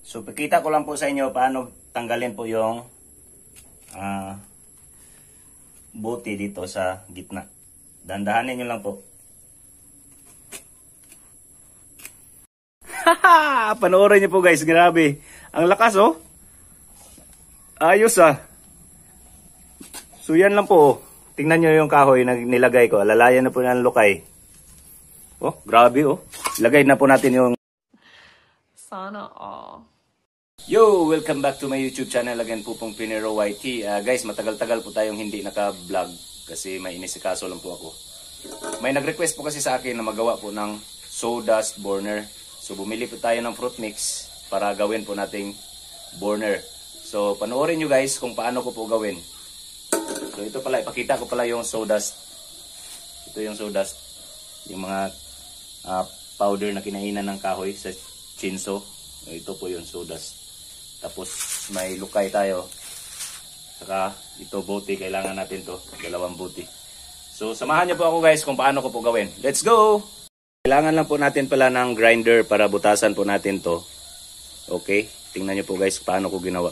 So, pakita ko lang po sa inyo paano tanggalin po yung buti dito sa gitna. Dandahanin nyo lang po. Haha! Panoorin nyo po guys, grabe. Ang lakas oh. Ayos ah. So yan lang po oh. Tingnan nyo yung kahoy na nilagay ko. Alalayan na po ng lukay. Oh, grabe oh. Ilagay na po natin yung... Sana all. Yo! Welcome back to my YouTube channel again po pong Pinero YT. Guys, matagal-tagal po tayong hindi naka-vlog kasi may inisikaso lang po ako. May nag-request po kasi sa akin na magawa po ng sawdust burner. So bumili po tayo ng fruit mix para gawin po nating burner. So panoorin nyo guys kung paano ko po gawin. So ito pala, ipakita ko pala yung sawdust. Ito yung sawdust. Yung mga powder na kinainan ng kahoy sa chinso. Ito po yung sawdust. Tapos may lukay tayo. Saka ito buti, kailangan natin to, dalawang buti. So samahan niyo po ako guys kung paano ko po gawin. Let's go! Kailangan lang po natin pala ng grinder para butasan po natin to. Okay, tingnan niyo po guys paano ko ginawa.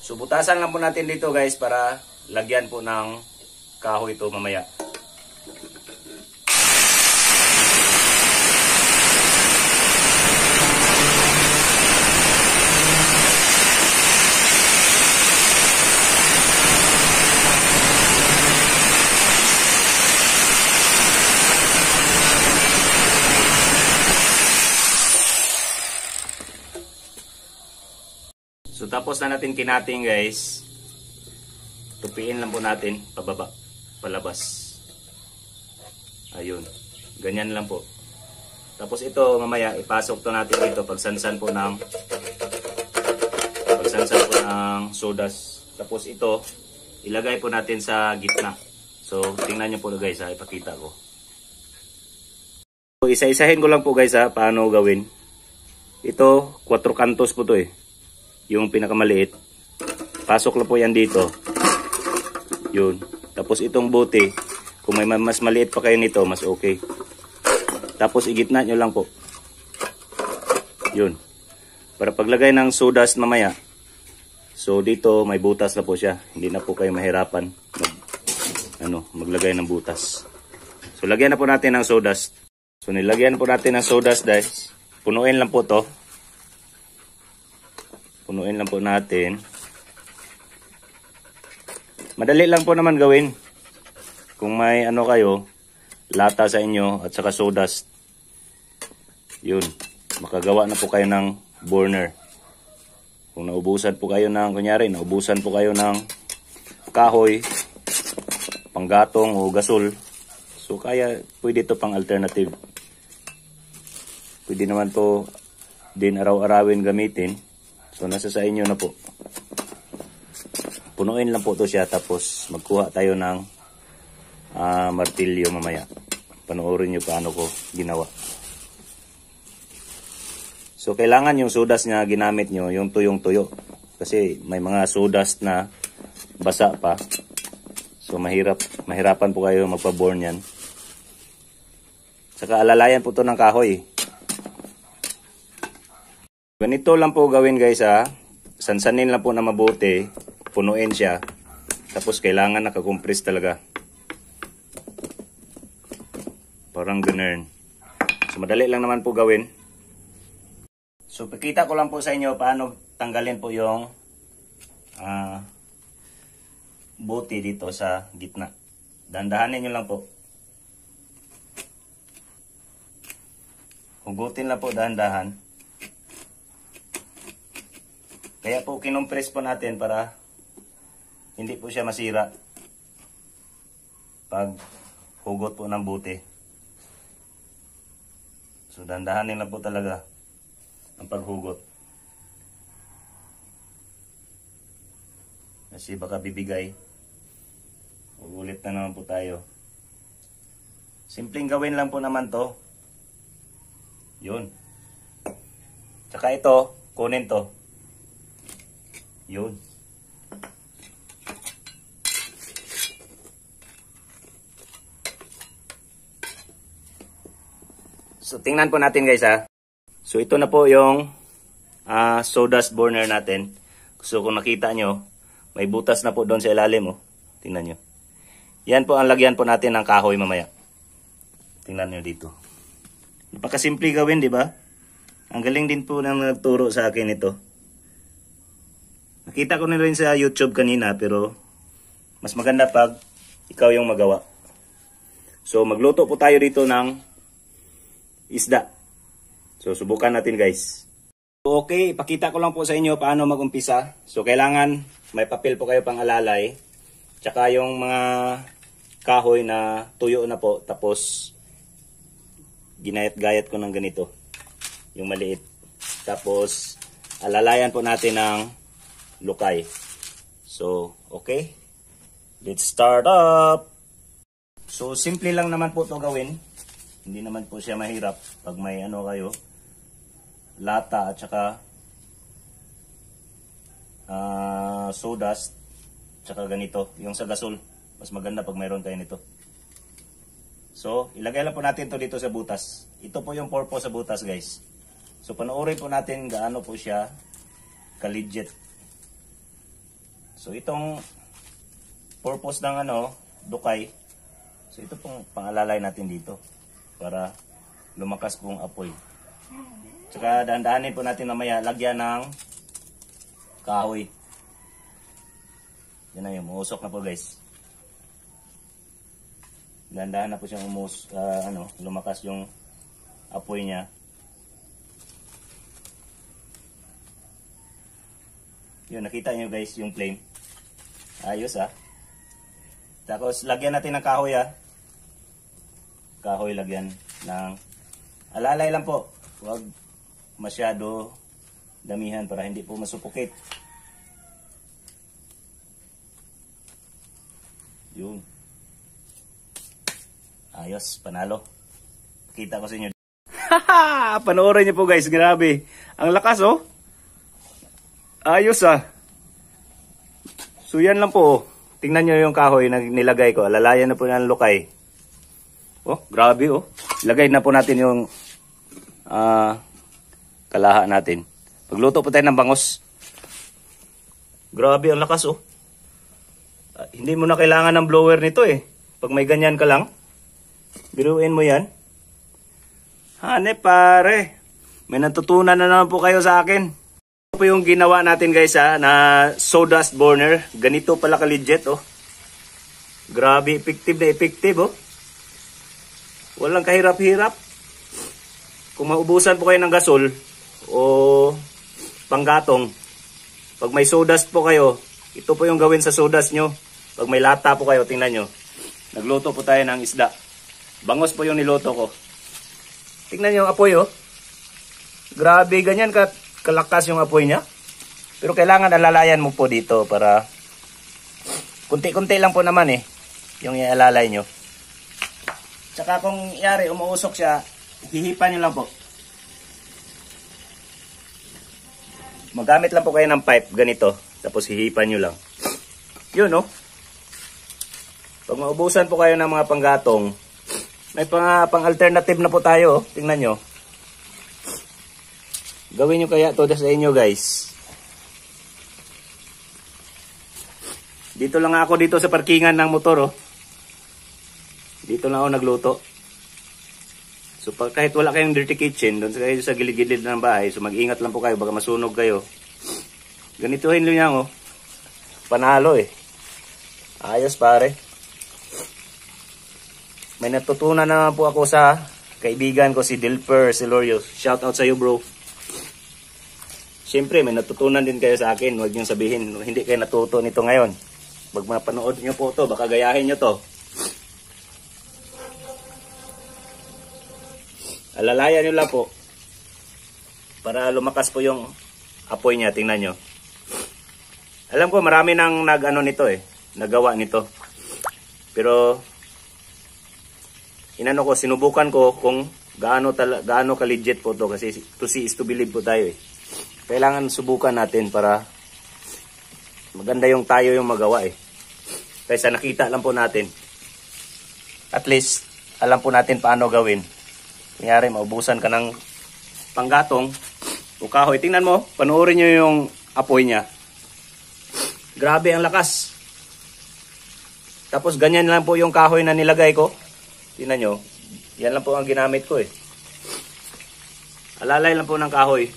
So butasan lang po natin dito guys para lagyan po ng kahoy ito mamaya. So tapos na natin kinating guys. Tupiin lang po natin pababa, palabas. Ayun. Ganyan lang po. Tapos ito mamaya ipasok to natin dito pagsansan po ng sawdust. Tapos ito ilagay po natin sa gitna. So tingnan niyo po guys ha, ipakita ko. So, isa-isahin ko lang po guys ha, paano gawin. Ito 4 kantos po to eh. Yung pinakamaliit. Pasok lang po yan dito. Yun. Tapos itong buti, kung may mas maliit pa kayo nito, mas okay. Tapos igitna nyo lang po. Yun. Para paglagay ng sawdust mamaya. So dito may butas na po siya. Hindi na po kayo mahirapan maglagay ng butas. So lagyan na po natin ng sawdust. So nilagyan po natin ng sawdust guys. Punuin lang po to. Punuin lang po natin. Madali lang po naman gawin. Kung may kayo, lata sa inyo at saka sawdust. Yun. Makagawa na po kayo ng burner. Kung naubusan po kayo ng, naubusan po kayo ng kahoy, panggatong o gasol. So kaya pwede ito pang alternative. Pwede naman to din araw-arawin gamitin. So nasa sa inyo na po. Punuin lang po to siya tapos magkuha tayo ng martilyo mamaya. Panoorin nyo paano ko ginawa. So kailangan yung sawdust na ginamit nyo, yung tuyong-tuyo. Kasi may mga sawdust na basa pa. So mahirapan po kayo magpa-burn yan. Saka alalayan po to ng kahoy. Ganito lang po gawin guys ha. Sansanin lang po na mabuti. Punuin siya. Tapos kailangan nakakompress talaga. Parang ganun. So madali lang naman po gawin. So pakita ko lang po sa inyo paano tanggalin po yung buti dito sa gitna. Dandahanin nyo lang po. Hugutin lang po dahan-dahan. Kaya po kinompress po natin para hindi po siya masira pag hugot po ng buti. So dandahanin lang po talaga ang paghugot. Kasi baka bibigay. Ulit na naman po tayo. Simpleng gawin lang po naman to. Yun. Tsaka ito, kunin to. Yun. So tingnan po natin guys ha. So ito na po yung sawdust burner natin. So kung nakita nyo, may butas na po doon sa ilalim. Oh. Tingnan nyo. Yan po ang lagyan po natin ng kahoy mamaya. Tingnan nyo dito. Napakasimple gawin, di ba? Ang galing din po nang nagturo sa akin ito. Nakita ko na rin sa YouTube kanina, pero mas maganda pag ikaw yung magawa. So magluto po tayo dito ng isda. So subukan natin guys. Okay, ipakita ko lang po sa inyo paano mag-umpisa. So kailangan may papel po kayo pang alalay. Tsaka yung mga kahoy na tuyo na po. Tapos ginayat-gayat ko ng ganito. Yung maliit. Tapos alalayan po natin ng lukay. So okay. Let's start up. So simple lang naman po ito gawin. Hindi naman po siya mahirap pag may ano kayo, lata at saka sawdust, tsaka ganito, yung sa gasol. Mas maganda pag mayroon kayo nito. So ilagay lang po natin to dito sa butas. Ito po yung purpose sa butas guys. So panoorin po natin gaano po siya ka-legit. So itong purpose ng dukay. So ito pong pangalalay natin dito para lumakas pong apoy. Tsaka dahan-dahanin po natin mamaya lagyan ng kahoy. Yan na yun, umusok na po guys. Dahan-dahan na po siyang lumakas yung apoy niya. Yun, nakita nyo guys yung flame. Ayos Tapos lagyan natin ng kahoy Kahoy lagyan ng alalay lang po. Huwag masyado damihan para hindi po masupukit. Yun. Ayos, panalo. Kita ko sa inyo. Haha! Panoorin niyo po guys, grabe. Ang lakas Ayos So yan lang po Tingnan nyo yung kahoy na nilagay ko. Alalayan na po ng lukay. Oh, grabe Ilagay na po natin yung kalaha natin. Pagluto po tayo ng bangos. Grabe ang lakas hindi mo na kailangan ng blower nito Pag may ganyan ka lang. Biruin mo yan. Hane pare. May natutunan na naman po kayo sa akin. Ito po yung ginawa natin guys na sawdust burner. Ganito pala ka-legit Grabe, effective na effective Walang kahirap-hirap. Kung maubusan po kayo ng gasol o panggatong, pag may sawdust po kayo, ito po yung gawin sa sawdust nyo. Pag may lata po kayo, tingnan nyo. Nagluto po tayo ng isda. Bangos po yung niluto ko. Tingnan nyo yung apoy Grabe, ganyan kalakas yung apoy niya. Pero kailangan alalayan mo po dito para kunti-kunti lang po naman yung ialalay nyo. Tsaka kung yari umuusok siya, hihipan nyo lang po. Magamit lang po kayo ng pipe ganito, tapos hihipan nyo lang. Yun Pag maubusan po kayo ng mga panggatong, may pang-alternative na po tayo Tingnan nyo. Gawin nyo kaya to sa inyo guys. Dito lang ako dito sa parkingan ng motor Dito lang ako nagluto. So kahit wala kayong dirty kitchen, doon kayo sa gilid-gilid ng bahay, so mag-ingat lang po kayo, baka masunog kayo. Ganituhin nyo yan Panalo Ayos pare. May natutunan naman po ako sa kaibigan ko si Dilper Silorio. Shout out sa iyo bro. Siyempre may natutunan din kayo sa akin. Huwag nyo sabihin hindi kayo natuto nito ngayon. Pag mapanood nyo po to, baka gayahin nyo to. Alalayan nyo lang po para lumakas po yung apoy niya. Tingnan nyo. Alam ko marami nang nagawa nito. Pero sinubukan ko kung gaano ka legit po to, kasi to see is to believe po tayo Kailangan subukan natin para maganda yung tayo yung magawa Kaysa nakita lang po natin. At least alam po natin paano gawin. Kunyari maubusan ka ng panggatong, o kahoy. Tingnan mo, panoorin nyo yung apoy niya. Grabe ang lakas. Tapos ganyan lang po yung kahoy na nilagay ko. Tingnan nyo, yan lang po ang ginamit ko eh. Alalay lang po ng kahoy.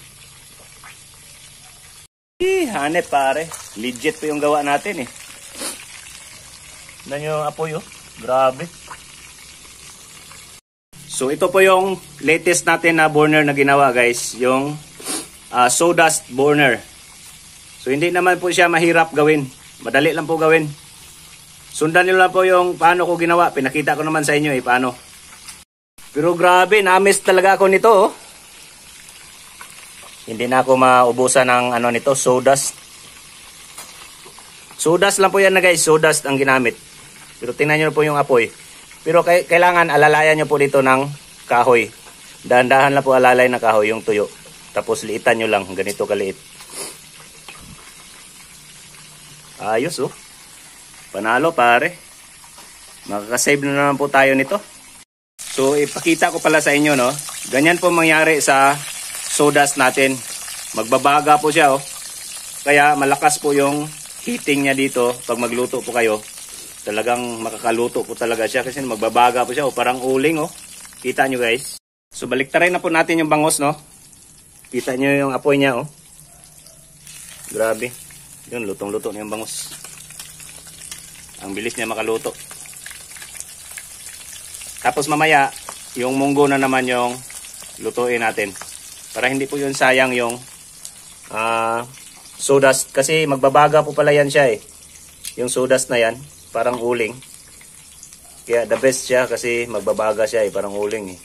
Hanep pare. Legit po yung gawa natin eh. Tingnan nyo yung apoy oh. Grabe. So ito po yung latest natin na burner na ginawa guys. Yung sawdust burner. So hindi naman po siya mahirap gawin. Madali lang po gawin. Sundan nyo lang po yung paano ko ginawa. Pinakita ko naman sa inyo eh paano. Pero grabe, na-miss talaga ako nito oh. Hindi na ako maubusan ng ano nito, sawdust. Sawdust lang po yan na guys, sawdust ang ginamit. Pero tingnan nyo po yung apoy. Pero kailangan alalayan nyo po dito ng kahoy. Dahan-dahan lang po alalay na kahoy yung tuyo. Tapos liitan nyo lang, ganito kaliit. Ayos oh. Panalo pare. Makakasave na naman po tayo nito. So ipakita ko pala sa inyo no. Ganyan po mangyari sa sawdust natin. Magbabaga po siya oh. Kaya malakas po yung heating niya dito pag magluto po kayo. Talagang makakaluto po talaga siya kasi magbabaga po siya oh. Parang uling oh. Kita nyo guys. So baliktarin na po natin yung bangos no. Kita nyo yung apoy niya oh. Grabe. Yun, lutong-luto na yung bangos. Ang bilis niya makaluto. Tapos mamaya, yung munggo na naman yung lutuin natin. Para hindi po yun sayang yung sawdust. Kasi magbabaga po pala yan siya eh. Yung sawdust na yan, parang uling. Kaya the best siya kasi magbabaga siya eh, parang uling eh.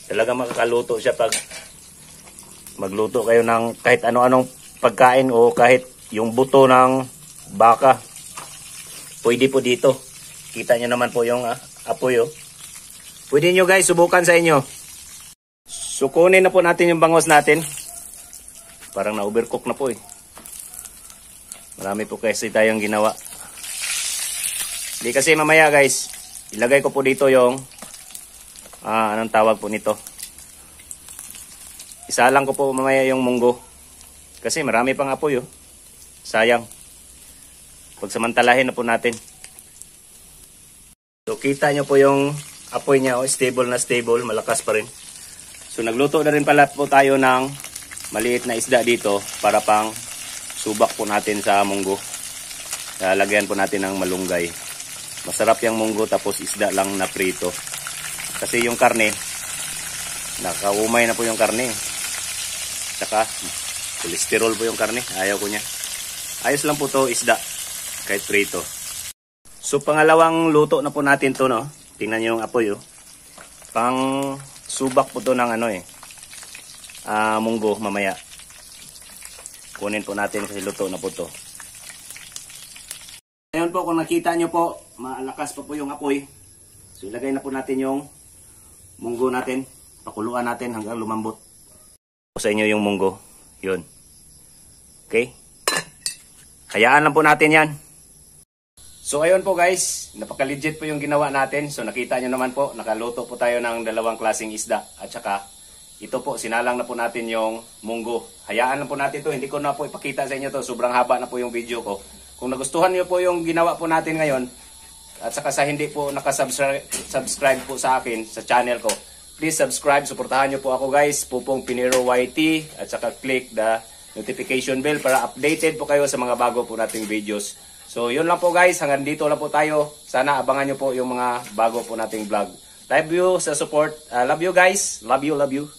Talaga makakaluto siya pag magluto kayo ng kahit ano-anong pagkain o kahit yung buto ng baka. Pwede po dito. Kita nyo naman po yung apoy oh. Pwede nyo guys, subukan sa inyo. So kunin na po natin yung bangos natin. Parang na-overcook na po eh. Marami po kasi tayong ginawa. Hindi kasi mamaya guys, ilagay ko po dito yung anong tawag po nito. Isa lang ko po mamaya yung munggo. Kasi marami pang apoy oh. Sayang. Pagsamantalahin na po natin. So kita nyo po yung apoy niya oh, stable na stable, malakas pa rin. So nagluto na rin pala po tayo ng maliit na isda dito para pang subak po natin sa munggo. Lalagyan po natin ng malunggay. Masarap yung munggo tapos isda lang na prito. Kasi yung karne, nakaumay na po yung karne. Saka cholesterol po yung karne, ayaw ko niya. Ayos lang po to isda, kahit prito. So pangalawang luto na po natin to no. Tingnan niyo yung apoy oh. Pang subak po to ng ano eh. Munggo mamaya. Kunin po natin kasi luto na po to. Ngayon po kung nakita nyo po, malakas pa po yung apoy. So ilagay na po natin yung munggo natin. Pakuluan natin hanggang lumambot. Sa inyo yung munggo. Yun. Okay? Hayaan lang po natin yan. So ayun po guys, napaka-legit po yung ginawa natin. So nakita nyo naman po, nakaluto po tayo ng dalawang klaseng isda. At saka, ito po, sinalang na po natin yung munggo. Hayaan lang po natin to. Hindi ko na po ipakita sa inyo to. Sobrang haba na po yung video ko. Kung nagustuhan nyo po yung ginawa po natin ngayon, at saka sa hindi po nakasubscribe po sa akin, sa channel ko, please subscribe, suportahan nyo po ako guys, Pupong Pinero YT, at saka click the notification bell para updated po kayo sa mga bago po nating videos. So yun lang po guys, hanggang dito lang po tayo. Sana abangan nyo po yung mga bago po nating vlog. Love you sa support. Love you guys. Love you, love you.